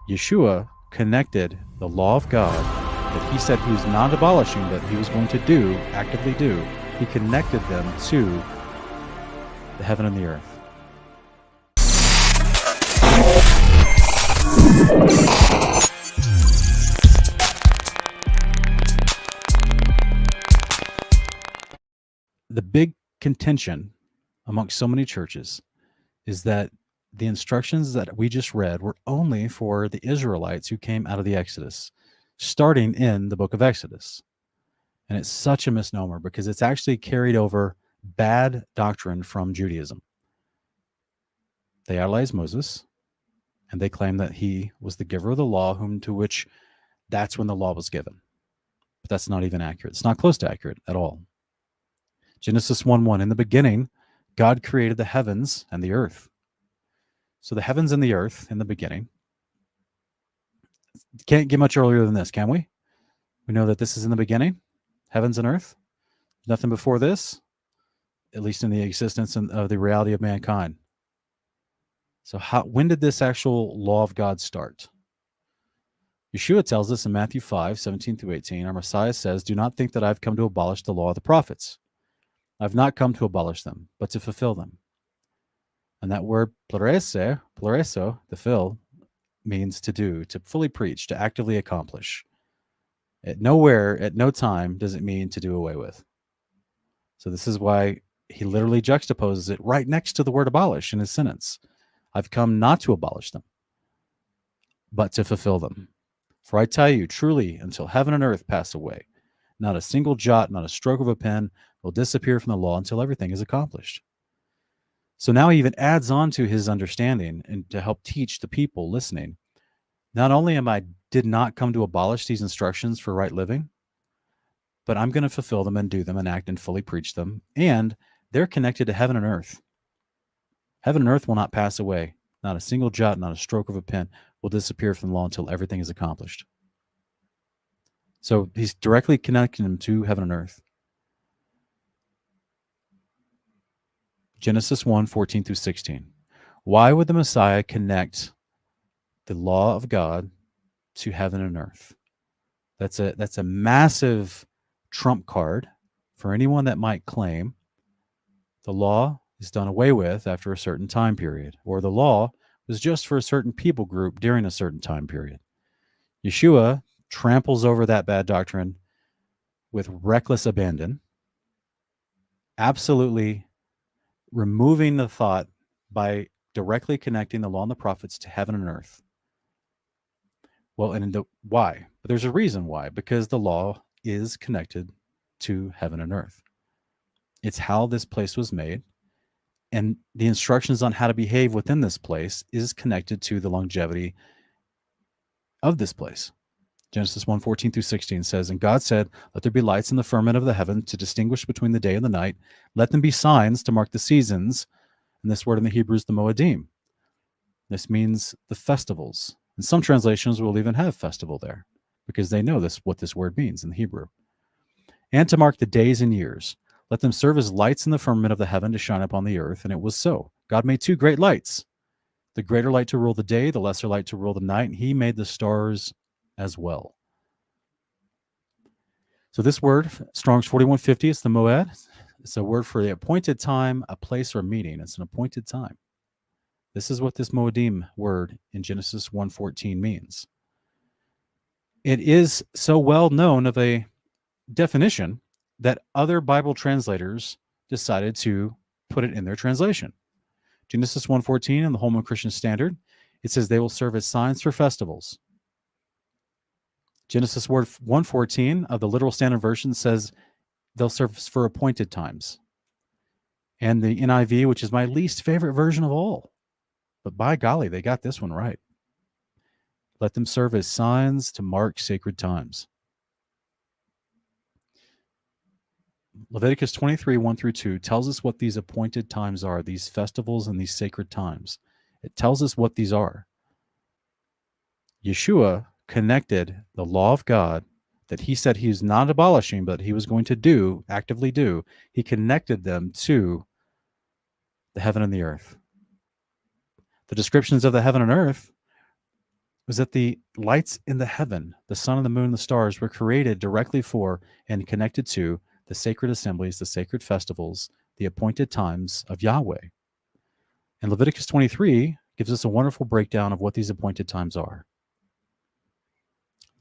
Yeshua connected the law of God that he said he was not abolishing, but he was going to do, actively do. He connected them to the heaven and the earth. The big contention amongst so many churches is that the instructions that we just read were only for the Israelites who came out of the Exodus, starting in the book of Exodus. And it's such a misnomer because it's actually carried over bad doctrine from Judaism. They idolize Moses, and they claim that he was the giver of the law, to which that's when the law was given. But that's not even accurate. It's not close to accurate at all. Genesis 1:1, in the beginning, God created the heavens and the earth. So the heavens and the earth in the beginning. Can't get much earlier than this, can we? We know that this is in the beginning, heavens and earth. Nothing before this, at least in the existence of the reality of mankind. So when did this actual law of God start? Yeshua tells us in Matthew 5:17-18, our Messiah says, "Do not think that I've come to abolish the law of the prophets. I've not come to abolish them, but to fulfill them." And that word plereso, to fill, means to do, to fully preach, to actively accomplish. At no time does it mean to do away with. So this is why he literally juxtaposes it right next to the word abolish in his sentence. I've come not to abolish them, but to fulfill them. For I tell you, truly, until heaven and earth pass away, not a single jot, not a stroke of a pen will disappear from the law until everything is accomplished. So now he even adds on to his understanding and to help teach the people listening. Not only did not come to abolish these instructions for right living, but I'm going to fulfill them and do them and act and fully preach them. And they're connected to heaven and earth. Heaven and earth will not pass away. Not a single jot, not a stroke of a pen will disappear from the law until everything is accomplished. So he's directly connecting them to heaven and earth. Genesis 1:14-16. Why would the Messiah connect the law of God to heaven and earth? That's a massive trump card for anyone that might claim the law is done away with after a certain time period, or the law was just for a certain people group during a certain time period. Yeshua tramples over that bad doctrine with reckless abandon, absolutely removing the thought by directly connecting the law and the prophets to heaven and earth. Well, and why? But there's a reason why, because the law is connected to heaven and earth. It's how this place was made, and the instructions on how to behave within this place is connected to the longevity of this place. Genesis 1:14-16 says, "And God said, let there be lights in the firmament of the heaven to distinguish between the day and the night. Let them be signs to mark the seasons." And this word in the Hebrew is the Moedim. This means the festivals. And some translations will even have festival there because they know what this word means in the Hebrew. "And to mark the days and years. Let them serve as lights in the firmament of the heaven to shine upon the earth." And it was so. God made two great lights, the greater light to rule the day, the lesser light to rule the night. And he made the stars as well. So this word, Strong's 4150, it's the moed. It's a word for the appointed time, a place, or meeting. It's an appointed time. This is what this moedim word in Genesis 1:14 means. It is so well known of a definition that other Bible translators decided to put it in their translation. Genesis 1:14 in the Holman Christian Standard, it says they will serve as signs for festivals. Genesis 1:14 of the Literal Standard Version says they'll serve for appointed times. And the NIV, which is my least favorite version of all, but by golly, they got this one right. Let them serve as signs to mark sacred times. Leviticus 23:1-2 tells us what these appointed times are, these festivals and these sacred times. It tells us what these are. Yeshua connected the law of God that he said he was not abolishing, but he was going to actively do. He connected them to the heaven and the earth. The descriptions of the heaven and earth was that the lights in the heaven, the sun and the moon and the stars, were created directly for and connected to the sacred assemblies, the sacred festivals, the appointed times of Yahweh. And Leviticus 23 gives us a wonderful breakdown of what these appointed times are.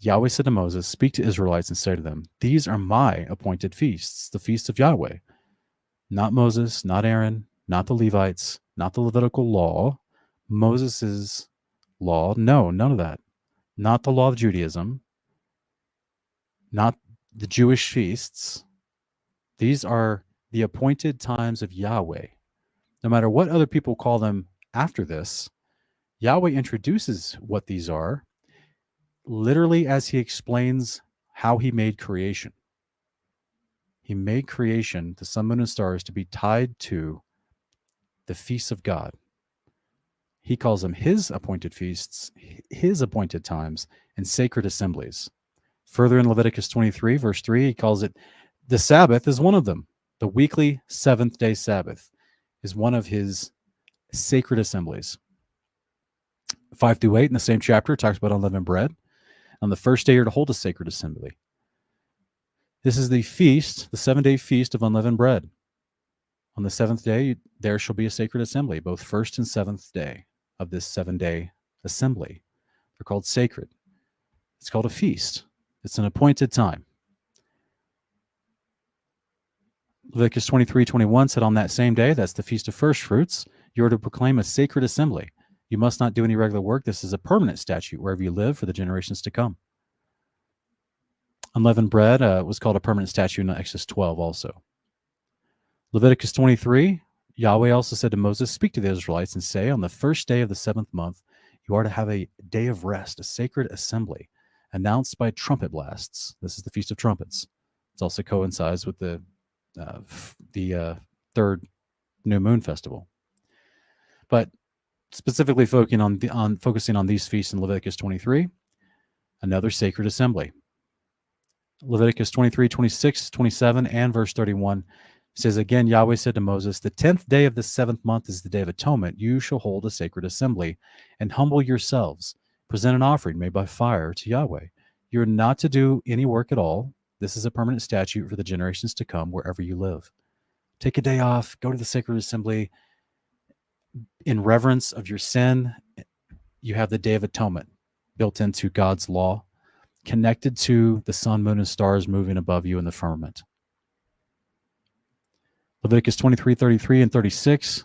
Yahweh said to Moses, "Speak to Israelites and say to them, these are my appointed feasts, the feasts of Yahweh." Not Moses, not Aaron, not the Levites, not the Levitical law, Moses's law. No, none of that. Not the law of Judaism, not the Jewish feasts. These are the appointed times of Yahweh. No matter what other people call them after this, Yahweh introduces what these are literally as he explains how he made creation. He made creation, the sun, moon, and stars, to be tied to the feasts of God. He calls them his appointed feasts, his appointed times, and sacred assemblies. Further in Leviticus 23, verse 3, he calls it the Sabbath is one of them. The weekly seventh-day Sabbath is one of his sacred assemblies. 5 through 8 in the same chapter talks about unleavened bread. On the first day, you're to hold a sacred assembly. This is the feast, the 7-day feast of unleavened bread. On the seventh day, there shall be a sacred assembly, both first and seventh day of this 7-day assembly. They're called sacred. It's called a feast. It's an appointed time. Leviticus 23:21 said, on that same day, that's the Feast of First Fruits, you are to proclaim a sacred assembly. You must not do any regular work. This is a permanent statute wherever you live for the generations to come. Unleavened bread was called a permanent statute in Exodus 12 also. Leviticus 23, Yahweh also said to Moses, "Speak to the Israelites and say, on the first day of the 7th month, you are to have a day of rest, a sacred assembly, announced by trumpet blasts." This is the Feast of Trumpets. It also coincides with the third new moon festival. But specifically focusing on these feasts in Leviticus 23, another sacred assembly. Leviticus 23, 26, 27, and verse 31 says, again, Yahweh said to Moses, the 10th day of the 7th month is the day of atonement. You shall hold a sacred assembly and humble yourselves. Present an offering made by fire to Yahweh. You are not to do any work at all. This is a permanent statute for the generations to come wherever you live. Take a day off, go to the sacred assembly. In reverence of your sin, you have the Day of Atonement built into God's law, connected to the sun, moon, and stars moving above you in the firmament. Leviticus 23, 33, and 36.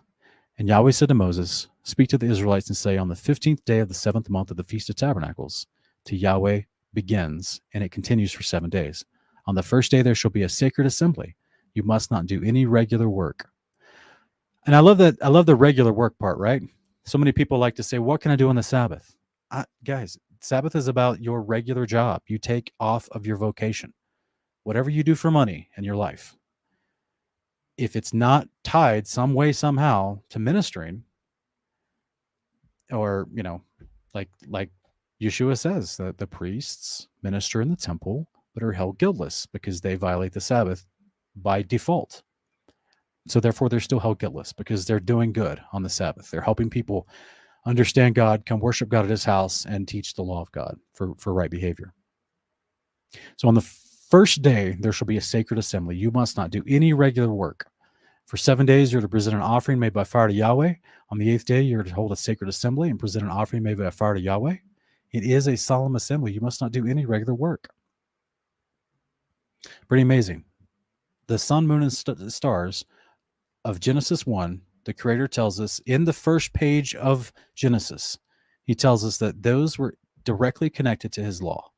And Yahweh said to Moses, speak to the Israelites and say, on the 15th day of the 7th month of the Feast of Tabernacles, to Yahweh begins, and it continues for 7 days. On the first day there shall be a sacred assembly. You must not do any regular work. And I love that. I love the regular work part, right? So many people like to say, what can I do on the Sabbath? Guys, Sabbath is about your regular job. You take off of your vocation. Whatever you do for money in your life, if it's not tied some way, somehow to ministering, or, like Yeshua says, that the priests minister in the temple, but are held guiltless because they violate the Sabbath by default. So therefore, they're still held guiltless because they're doing good on the Sabbath. They're helping people understand God, come worship God at his house, and teach the law of God for right behavior. So on the first day, there shall be a sacred assembly. You must not do any regular work. For 7 days, you're to present an offering made by fire to Yahweh. On the 8th day, you're to hold a sacred assembly and present an offering made by fire to Yahweh. It is a solemn assembly. You must not do any regular work. Pretty amazing. The sun, moon, and stars of Genesis 1, the Creator tells us in the first page of Genesis, he tells us that those were directly connected to his law,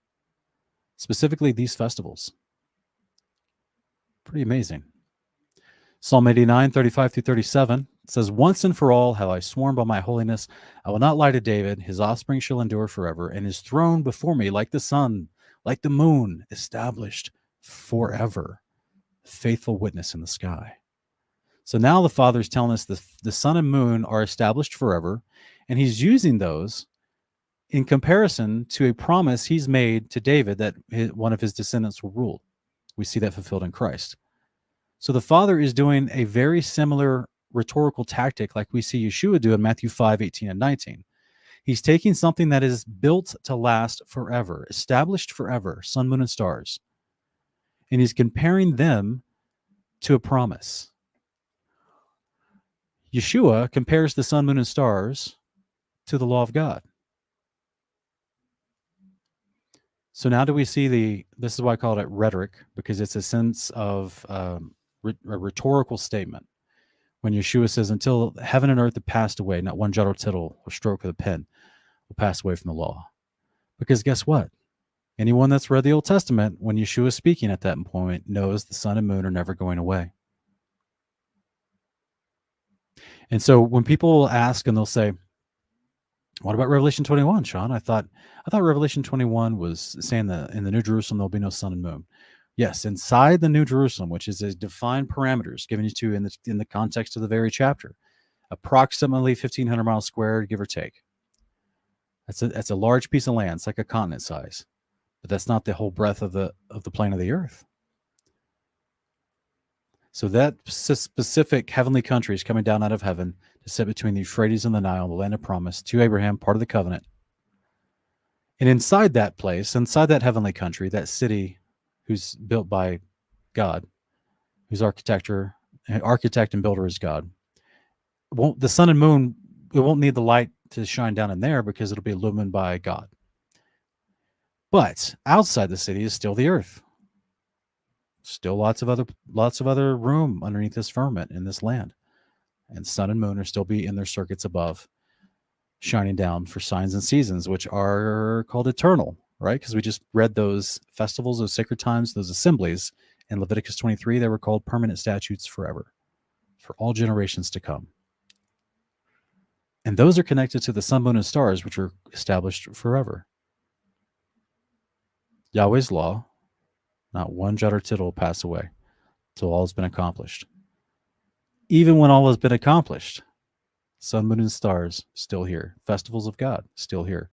specifically these festivals. Pretty amazing. Psalm 89, 35 through 37 says, once and for all have I sworn by my holiness, I will not lie to David. His offspring shall endure forever, and his throne before me like the sun, like the moon, established forever. Faithful witness in the sky. So now the Father is telling us the sun and moon are established forever, and he's using those in comparison to a promise he's made to David that one of his descendants will rule. We see that fulfilled in Christ. So the Father is doing a very similar rhetorical tactic like we see Yeshua do in Matthew 5, 18, and 19. He's taking something that is built to last forever, established forever, sun, moon, and stars, and he's comparing them to a promise. Yeshua compares the sun, moon, and stars to the law of God. So now do we see this is why I call it rhetoric, because it's a sense of a rhetorical statement. When Yeshua says, until heaven and earth have passed away, not one jot or tittle or stroke of the pen will pass away from the law. Because guess what? Anyone that's read the Old Testament, when Yeshua is speaking at that point, knows the sun and moon are never going away. And so when people ask and they'll say, what about Revelation 21, Sean? I thought Revelation 21 was saying that in the New Jerusalem there'll be no sun and moon. Yes, inside the New Jerusalem, which is a defined parameters given to you in the context of the very chapter, approximately 1,500 miles squared, give or take. That's a large piece of land. It's like a continent size, but that's not the whole breadth of the plane of the earth. So that specific heavenly country is coming down out of heaven to sit between the Euphrates and the Nile, the land of promise, to Abraham, part of the covenant. And inside that place, inside that heavenly country, that city who's built by God, whose architect and builder is God, the sun and moon, it won't need the light to shine down in there because it'll be illumined by God. But outside the city is still the earth. Still lots of other room underneath this firmament in this land. And sun and moon are still be in their circuits above, shining down for signs and seasons, which are called eternal, right? Because we just read those festivals, those sacred times, those assemblies in Leviticus 23. They were called permanent statutes forever, for all generations to come. And those are connected to the sun, moon, and stars, which are established forever. Yahweh's law, not one jot or tittle will pass away till all has been accomplished. Even when all has been accomplished, sun, moon, and stars still here. Festivals of God still here.